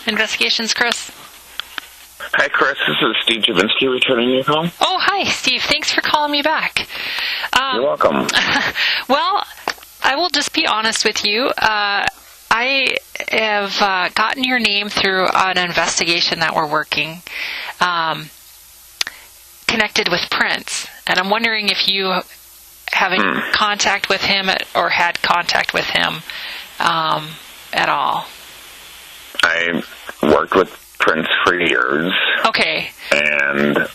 Investigations, Chris? Hi, Chris. This is Steve Javinsky returning your call. Oh, hi, Steve. Thanks for calling me back. You're welcome. Well, I will just be honest with you. I have gotten your name through an investigation that we're working connected with Prince. And I'm wondering if you have any contact with him or had contact with him at all. I worked with Prince for years. Okay. And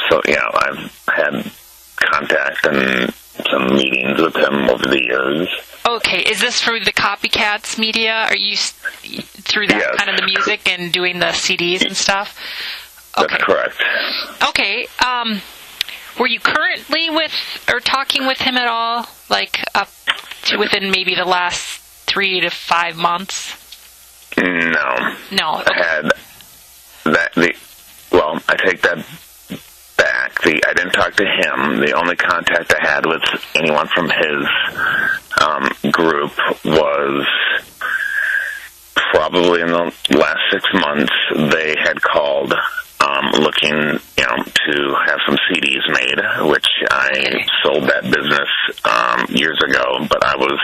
so, yeah, I've had contact and some meetings with him over the years. Okay. Is this through the Copycats media? Are you through that Yes. kind of the music and doing the CDs and stuff? Okay. That's correct. Okay. Were you currently with or talking with him at all, like up to within maybe the last 3 to 5 months? No. No. Okay. I had that. Well, I take that back. I didn't talk to him. The only contact I had with anyone from his group was probably in the last 6 months. They had called looking, to have some CDs made, which I sold that business years ago. But I was,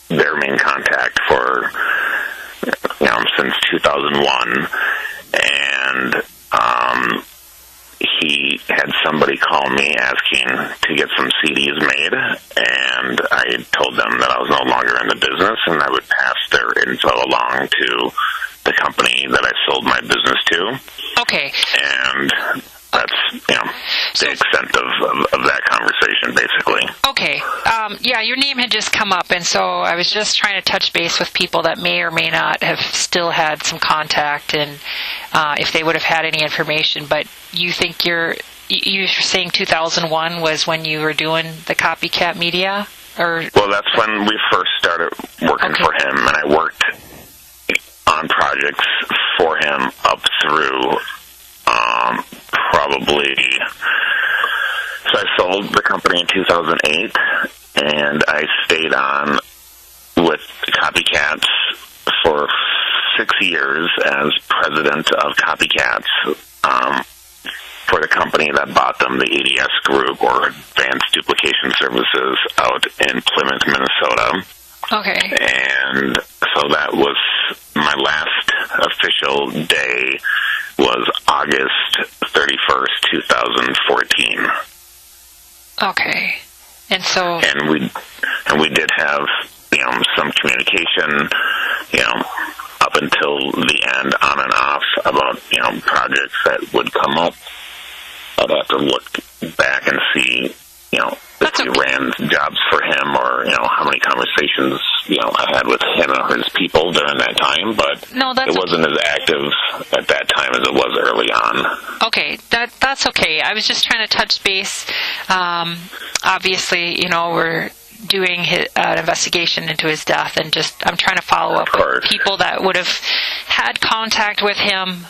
their main contact for since 2001, and he had somebody call me asking to get some CDs made, and I told them that I was no longer in the business, and I would pass their info along to the company that I sold my business to. Okay. And that's, the extent of that conversation, basically. Okay. Yeah, your name had just come up, and so I was just trying to touch base with people that may or may not have still had some contact, and if they would have had any information. But you think you're saying 2001 was when you were doing the Copycat media? Or? Well, that's when we first started working for him, and I worked on projects for him up through probably... So I sold the company in 2008, and I stayed on with Copycats for 6 years as president of Copycats for the company that bought them, the ADS Group, or Advanced Duplication Services, out in Plymouth, Minnesota. Okay. And so that was my last official day was August 31st, 2014. Okay. And we did have, some communication, up until the end, on and off, about, projects that would come up. I'd have to look back and see, if we ran jobs for him, or, how many conversations, I had with him or his people during that time, but it wasn't as active at that time as it was early on. Okay, that's okay. I was just trying to touch base. Obviously, we're doing an investigation into his death, and I'm trying to follow up with people that would have had contact with him.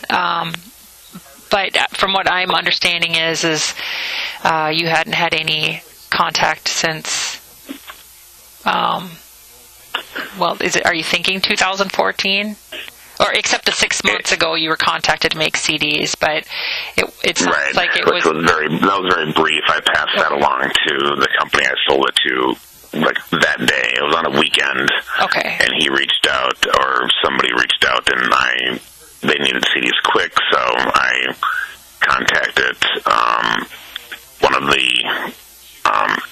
But from what I'm understanding is you hadn't had any contact since. Are you thinking 2014? Or except the 6 months ago you were contacted to make CDs, but it sounds like it was... that was very brief. I passed that along to the company I sold it to, that day. It was on a weekend. Okay. And he reached out, or somebody reached out, and they needed CDs quick, so I contacted one of the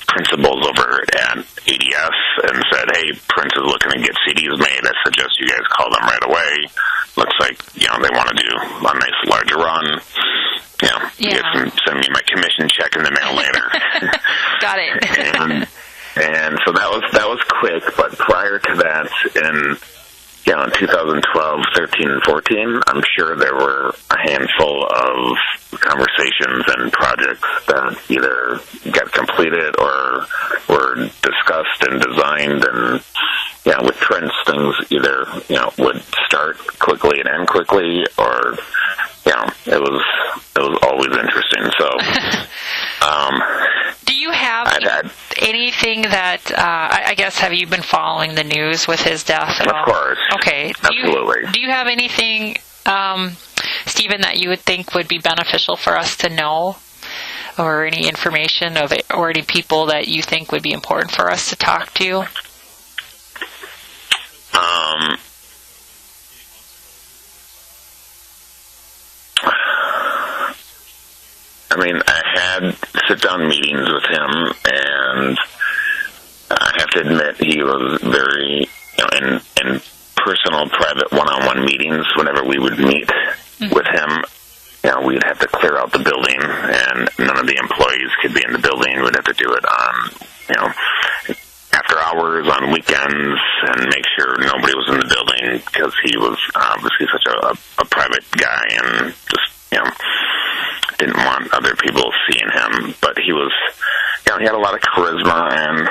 principals over at ADS and said, "Hey, Prince is looking to get CDs made. I suggest you guys call them right away. Looks like, they want to do a nice large run. You can send me my commission check in the mail later." Got it. and so that was quick, but prior to that, in 2012, 13, and 14, I'm sure there were a handful of conversations and projects that either got completed or were discussed and designed. And with Prince, things either would start quickly and end quickly, or it was always interesting. So, do you have anything that, I guess, have you been following the news with his death at all? Of course. Okay. Absolutely. Do you have anything, Stephen, that you would think would be beneficial for us to know? Or any information of it, or any people that you think would be important for us to talk to? I mean, I had sit-down meetings with him, and I have to admit he was very, in personal, private, one-on-one meetings. Whenever we would meet with him, we'd have to clear out the building, and none of the employees could be in the building. We'd have to do it on, after hours, on weekends, and make sure nobody was in the building because he was obviously such a private guy and just, didn't want other people seeing him. But he was, he had a lot of charisma, and,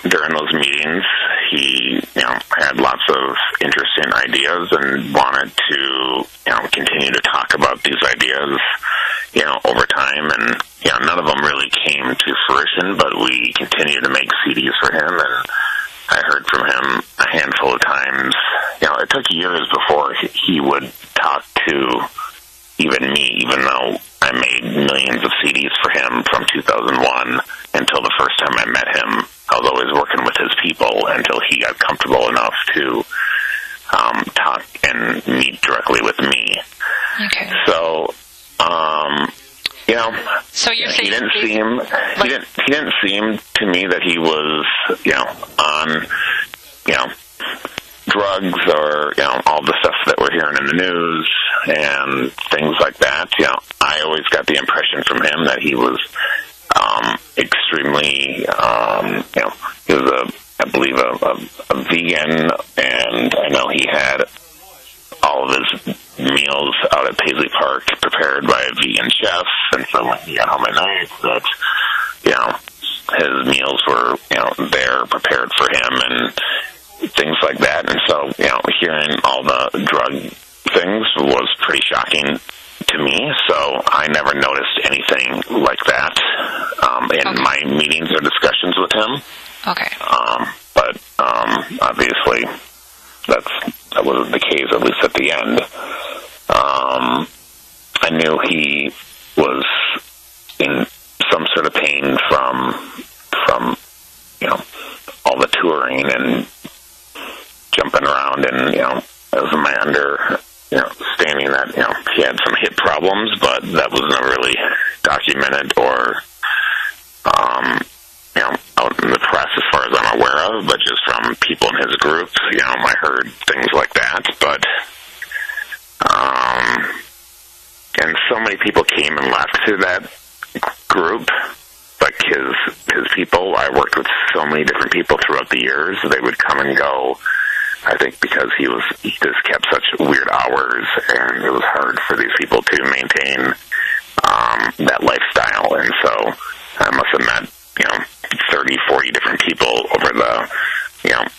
during those meetings, he, had lots of interesting ideas and wanted to, continue to talk about these ideas, over time. And, none of them really came to fruition, but we continued to make CDs for him. And I heard from him a handful of times. It took years before he would talk to even me, even though I made millions of CDs for him from 2001 until the first time I met him. I was always working with his people until he got comfortable enough to talk and meet directly with me. Okay. So, so you're saying he didn't seem to me that he was, on, drugs or, all the stuff that we're hearing in the news and things like that. I always got the impression from him that he was extremely, he was I believe a vegan, and I know he had all of his meals out at Paisley Park prepared by a vegan chef, and so when he got home at night, that, his meals were, there prepared for him and things like that. And so, hearing all the drug things was pretty shocking to me, so I never noticed anything like that in my meetings or discussions with him. Okay. But obviously, that wasn't the case, at least at the end. I knew he was in some sort of pain from all the touring and jumping around, and it was my understanding that he had some hip problems, but that was never really documented or out in the press as far as I'm aware of, but just from people in his group, I heard things like that. But and so many people came and left through that group, like his people. I worked with so many different people throughout the years. They would come and go, I think because he just kept such weird hours, and it was hard for these people to maintain that lifestyle. And so I must have met 30, 40 different people over the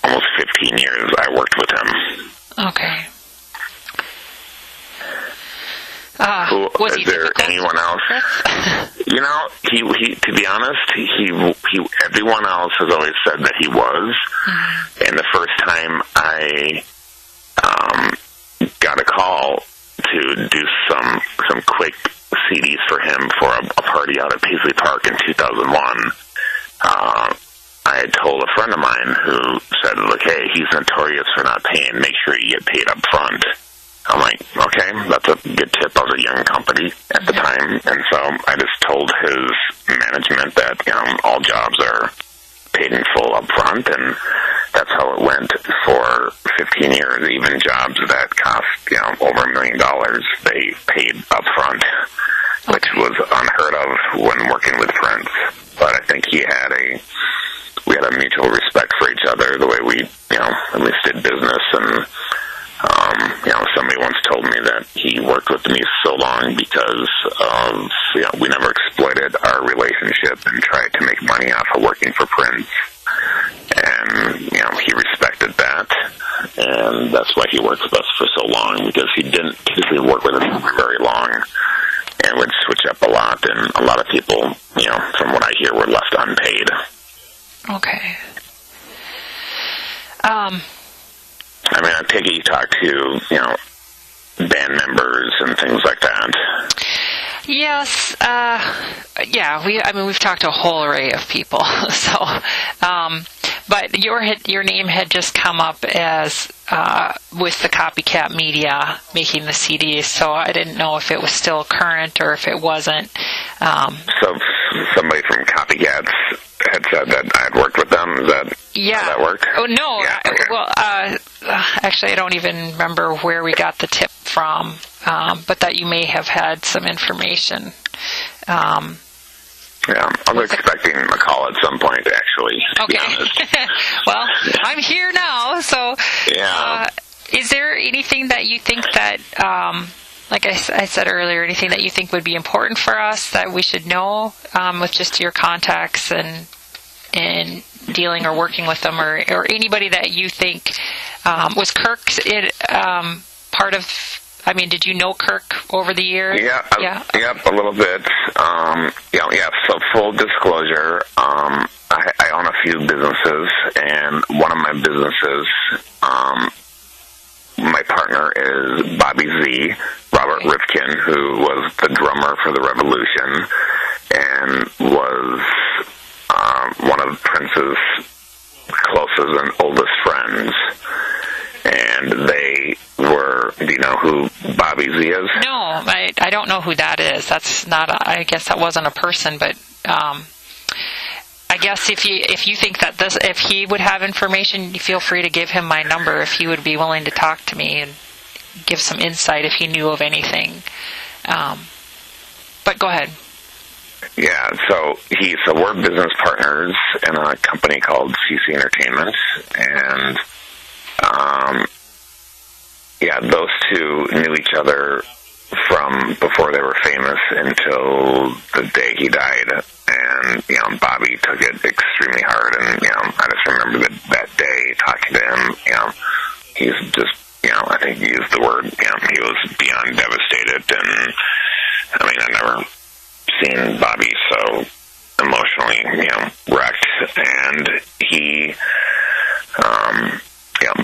almost 15 years I worked with him. Okay. Is there anyone else? He to be honest, he everyone else has always said that he was. Mm-hmm. And the first time I got a call to do some quick CDs for him for a party out at Paisley Park in 2001, I had told a friend of mine who said, look, hey, he's notorious for not paying. Make sure you get paid up front. I'm like, okay, that's a good tip. I was a young company at the time, and so I just told his management that all jobs are paid in full up front, and that's how it went for 15 years. Even jobs that cost over $1 million, they paid up front, which was unheard of when working with Prince. But I think we had a mutual respect for each other, the way we at least did business. And somebody once told me that he worked with me so long because of, we never exploited our relationship and tried to make money off of working for Prince. And, he respected that. And that's why he worked with us for so long, because he didn't typically work with us for very long. and would switch up a lot, and a lot of people, from what I hear, were left unpaid. Okay. I take it you talk to, band members and things like that. Yes. Yeah. We've talked to a whole array of people. So, but your name had just come up as with the copycat media making the CDs. So I didn't know if it was still current or if it wasn't. So somebody from Copycats had said that I had worked with them. Is that how that worked? Oh no. Yeah, okay. Well, actually, I don't even remember where we got the tip from, but that you may have had some information. Yeah, I'm expecting a call at some point, actually. Okay. Well, I'm here now, so yeah. Is there anything that you think that, like I said earlier, anything that you think would be important for us that we should know with just your contacts and dealing or working with them, or anybody that you think was Kirk part of? I mean, did you know Kirk over the years? Yeah. Yep, a little bit. So full disclosure, I own a few businesses, and one of my businesses, my partner is Bobby Z, Robert Rifkin, who was the drummer for the Revolution, and was one of Prince's closest and oldest friends. And they were, do you know who Bobby Z is? No, I don't know who that is. That's not, I guess that wasn't a person, but I guess if you think that if he would have information, you feel free to give him my number if he would be willing to talk to me and give some insight if he knew of anything. But go ahead. Yeah, so we're business partners in a company called CC Entertainment, and those two knew each other from before they were famous until the day he died. And, Bobby took it extremely hard. And, I just remember that day talking to him, he's just, I think he used the word, he was beyond devastated. And, I've never seen Bobby so emotionally, wrecked. And he,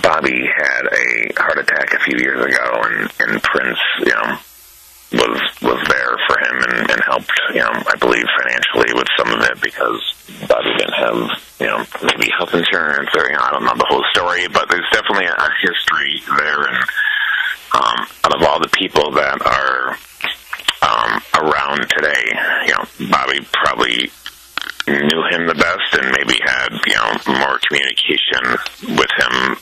Bobby had a heart attack a few years ago, and Prince, was there for him and helped, I believe financially with some of it, because Bobby didn't have, maybe health insurance or, I don't know the whole story, but there's definitely a history there. And out of all the people that are around today, Bobby probably knew him the best and maybe had, more communication with him,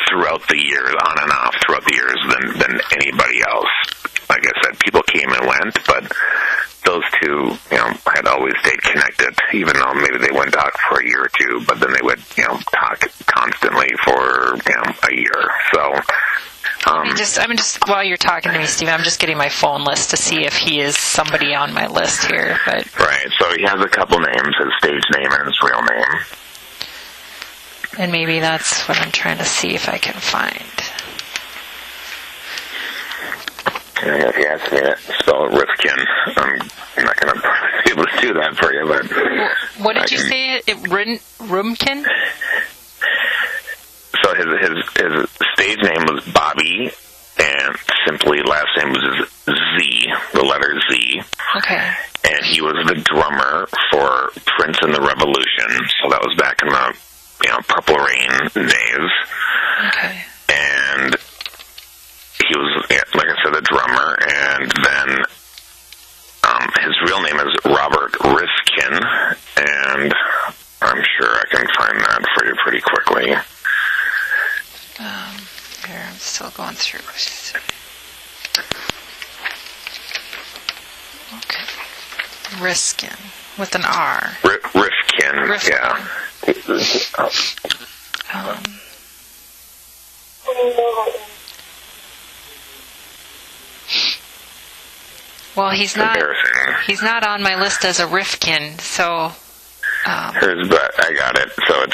throughout the years, on and off throughout the years than anybody else. Like I said, people came and went, but those two, had always stayed connected, even though maybe they wouldn't talk for a year or two, but then they would, talk constantly for, a year. So, I'm just while you're talking to me, Steve, I'm just getting my phone list to see if he is somebody on my list here. But right, so he has a couple names, his stage name and his real name. And maybe that's what I'm trying to see if I can find. If you ask me to spell Rifkin, I'm not going to be able to do that for you. But what did you say? Rumkin? So his stage name was Bobby, and simply last name was Z, the letter Z. Okay. And he was the drummer for Prince and the Revolution. So that was back in the Purple Rain days. Okay. And he was, like I said, the drummer, and then his real name is Robert Rifkin, and I'm sure I can find that for you pretty quickly. Here, I'm still going through. Okay. Riskin, with an R. Rifkin, yeah. Well, he's not on my list as a Rifkin, so... I got it. So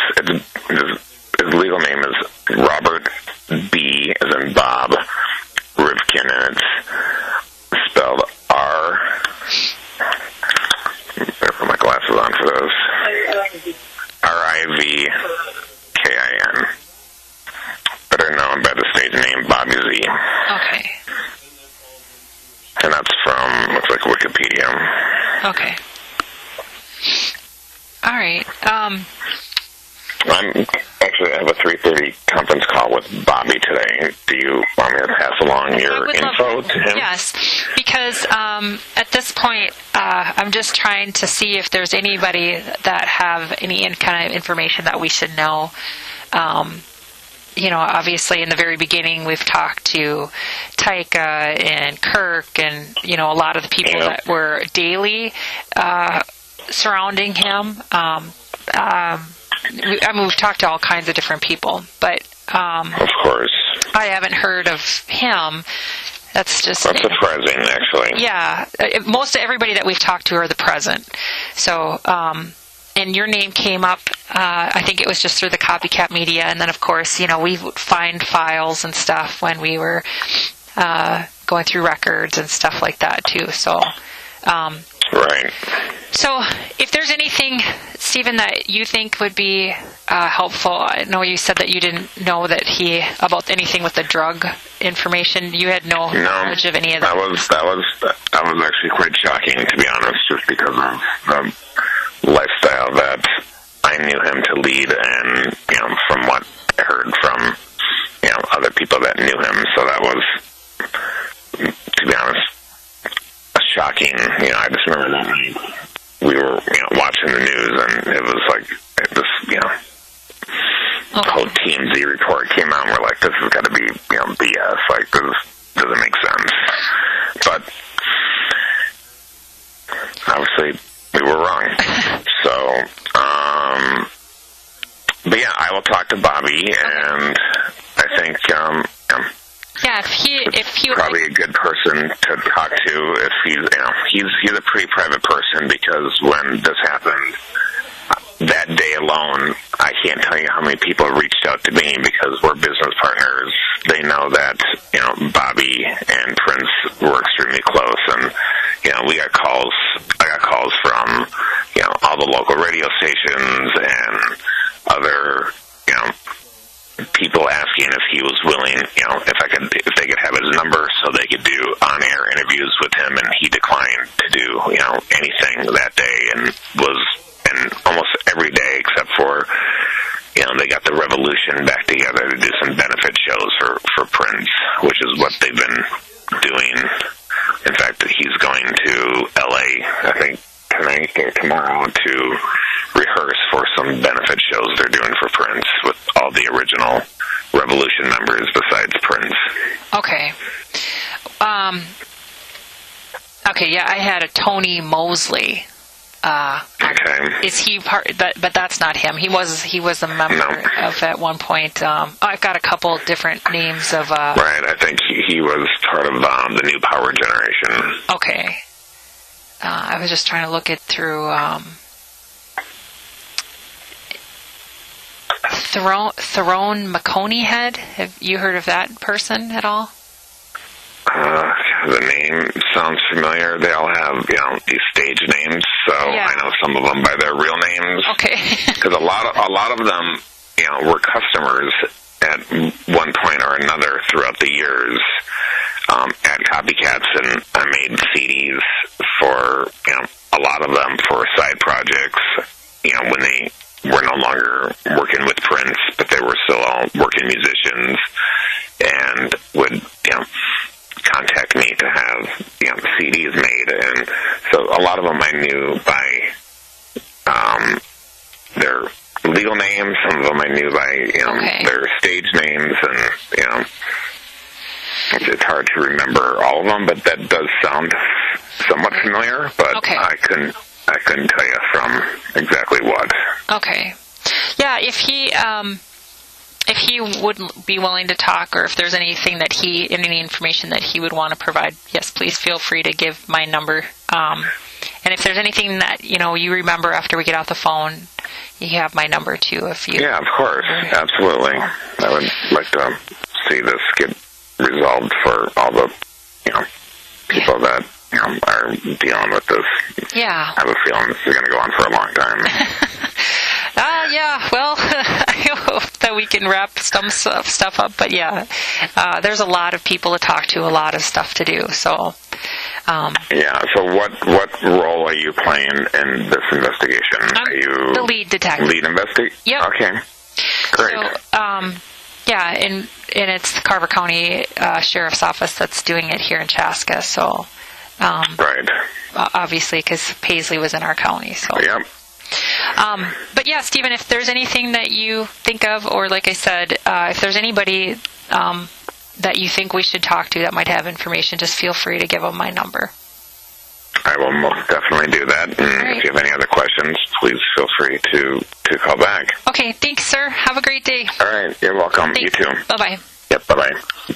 his legal name is Robert B, as in Bob, Rifkin, and it's spelled R-I-F-K-I-N. Okay. All right. I have a 3:30 conference call with Bobby today. Do you want me to pass along your info to him? Yes, because at this point, I'm just trying to see if there's anybody that have any kind of information that we should know. Obviously in the very beginning we've talked to Tyka and Kirk and, a lot of the people that were daily surrounding him. We've talked to all kinds of different people, but of course, I haven't heard of him. That's surprising, actually. Yeah, most of everybody that we've talked to are the present. So, and your name came up. I think it was just through the copycat media, and then of course, we would find files and stuff when we were going through records and stuff like that too. So. Right. So, if there's anything, Stephen, that you think would be helpful, I know you said that you didn't know about anything with the drug information. You had no knowledge of any of that. That was actually quite shocking, to be honest, just because of the lifestyle that I knew him to lead, and from what I heard from other people that knew him. So that was, to be honest, shocking. I just remember that night we were watching the news, and it was like whole TMZ report came out, and we're like, this has got to be BS. Like, this doesn't make sense. But obviously we were wrong. So but yeah, I will talk to Bobby, and I think yeah, if he would probably a good person to talk to. If he's a pretty private person, because when this happened that day alone, I can't tell you how many people reached out to me because we're business partners. They know that Bobby and Prince were extremely close, and we got calls. I got calls from all the local radio stations and other people asking if he was willing, if they could have his number so they could do on-air interviews with him, and he declined to do, anything that day, and almost every day except for, they got the Revolution back together to do some benefit shows for Prince, which is what they've been doing. In fact, he's going to LA, I think, tonight or tomorrow to rehearse for some benefit shows they're doing for Prince with all the original Revolution members besides Prince. Okay. Okay, yeah, I had a Tony Mosley. Okay. Is he part? But that's not him. He was a member of at one point. I've got a couple different names of. Right, I think he was part of the New Power generation. Okay. I was just trying to look it through. Tyrone McConeyhead. Have you heard of that person at all? The name sounds familiar. They all have, these stage names, so I know some of them by their real names. Okay. Because a lot of them, were customers at one point or another throughout the years at Copycats, and I made CDs for, a lot of them for side projects, when they were no longer working with Prince, but they were still all working musicians, and would, contact me to have, CDs made. And so a lot of them I knew by their legal names, some of them I knew by, their stage names, and, it's hard to remember all of them, but that does sound somewhat familiar, but I couldn't tell you from exactly what. Okay. Yeah, if he would be willing to talk, or if there's anything that any information that he would want to provide, yes, please feel free to give my number. And if there's anything that, you remember after we get off the phone, you have my number too. Yeah, of course. Absolutely. I would like to see this get resolved for all the, people that, are dealing with this. Yeah. I have a feeling this is going to go on for a long time. Yeah, well, I hope that we can wrap some stuff up, but yeah, there's a lot of people to talk to, a lot of stuff to do, so Yeah. So what role are you playing in this investigation? Are you the lead detective? Lead investigator? Yep. Okay. Great. So, yeah, and it's the Carver County Sheriff's Office that's doing it here in Chaska. So, right. Obviously, because Paisley was in our county. So. Yep. But yeah, Stephen, if there's anything that you think of, or like I said, if there's anybody that you think we should talk to that might have information, just feel free to give them my number. I will most definitely do that. And right. If you have any other questions, please feel free to call back. Okay, thanks, sir. Have a great day. All right, you're welcome. Thanks. You too. Bye-bye. Yep, bye-bye.